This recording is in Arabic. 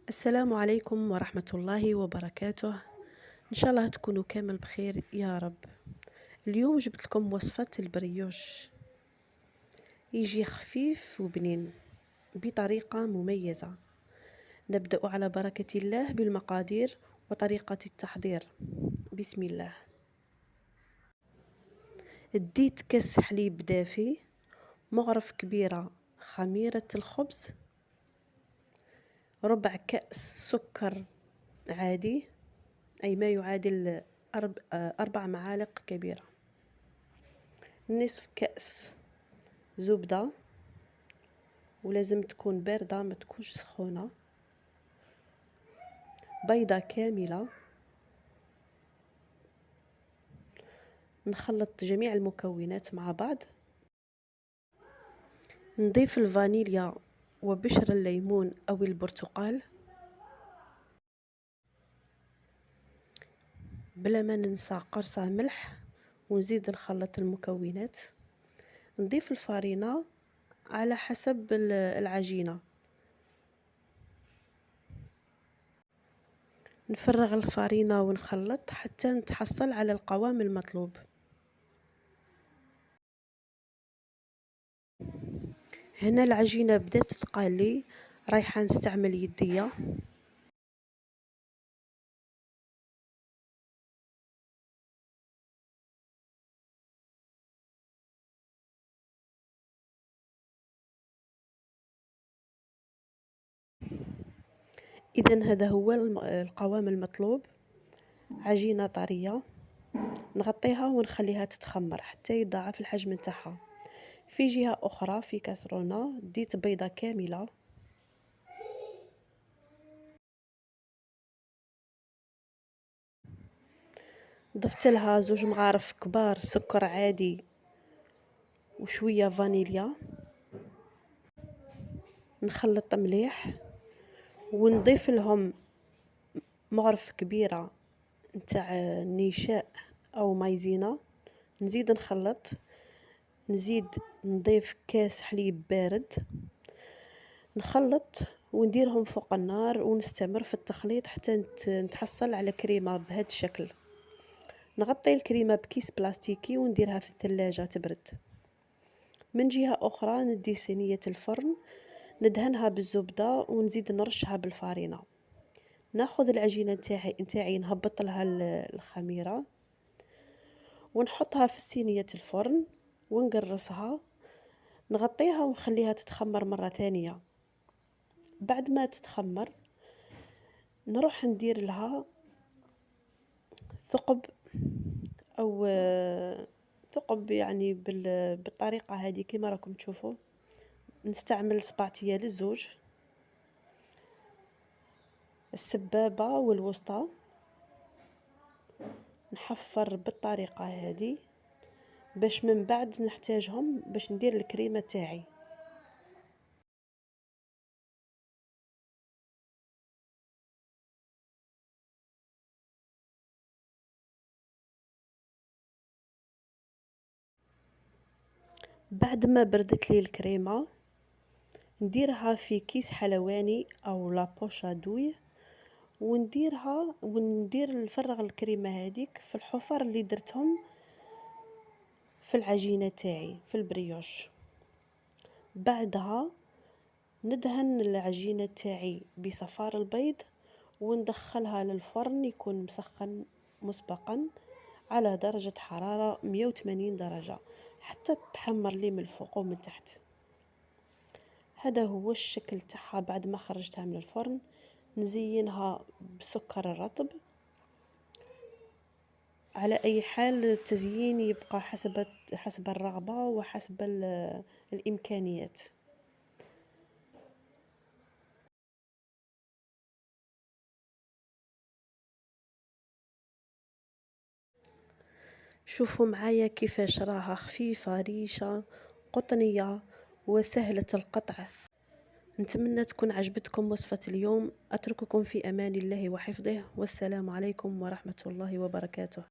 السلام عليكم ورحمة الله وبركاته. إن شاء الله تكونوا كامل بخير يا رب. اليوم جبت لكم وصفة البريوش، يجي خفيف وبنين بطريقة مميزة. نبدأ على بركة الله بالمقادير وطريقة التحضير. بسم الله. اديت كاس حليب دافي، مغرف كبيرة خميرة الخبز، ربع كأس سكر عادي أي ما يعادل 4 معالق كبيرة، نصف كأس زبدة ولازم تكون باردة ما تكونش سخونة، بيضة كاملة. نخلط جميع المكونات مع بعض، نضيف الفانيليا وبشر الليمون أو البرتقال بلا ما ننسى قرصة ملح، ونزيد نخلط المكونات. نضيف الفارينة على حسب العجينة، نفرغ الفارينة ونخلط حتى نتحصل على القوام المطلوب. هنا العجينة بدات تتقالي، رايحة نستعمل يدية. إذن هذا هو القوام المطلوب، عجينة طرية. نغطيها ونخليها تتخمر حتى يضاعف الحجم نتاعها. في جهة أخرى في كاسرونة ديت بيضة كاملة، ضفت لها 2 مغارف كبار سكر عادي وشوية فانيليا. نخلط مليح ونضيف لهم مغرف كبيرة نتاع نشاء أو مايزينا. نزيد نخلط، نزيد نضيف كاس حليب بارد، نخلط ونديرهم فوق النار ونستمر في التخليط حتى نتحصل على كريمة بهذا الشكل. نغطي الكريمة بكيس بلاستيكي ونديرها في الثلاجة تبرد. من جهة أخرى ندي صينية الفرن، ندهنها بالزبدة ونزيد نرشها بالفارينة. ناخذ العجينة نتاعي نهبط لها الخميرة ونحطها في صينية الفرن ونقرصها، نغطيها ونخليها تتخمر مرة ثانية. بعد ما تتخمر نروح ندير لها ثقب أو ثقب، يعني بالطريقة هذه كما راكم تشوفوا. نستعمل صباعتية للزوج، السبابة والوسطى. نحفر بالطريقة هذه باش من بعد نحتاجهم باش ندير الكريمة تاعي. بعد ما بردت لي الكريمة نديرها في كيس حلواني أو لابوشا دوي، نفرغ الكريمة هذيك في الحفر اللي درتهم في العجينة تاعي في البريوش. بعدها ندهن العجينة تاعي بصفار البيض وندخلها للفرن يكون مسخن مسبقا على درجة حرارة 180 درجة حتى تتحمر لي من الفوق ومن تحت. هذا هو الشكل تاعها بعد ما خرجتها من الفرن. نزينها بسكر الرطب. على أي حال التزيين يبقى حسب الرغبة وحسب الإمكانيات. شوفوا معايا كيفاش راها خفيفة ريشة قطنية وسهلة القطع. نتمنى تكون عجبتكم وصفة اليوم. أترككم في أمان الله وحفظه، والسلام عليكم ورحمة الله وبركاته.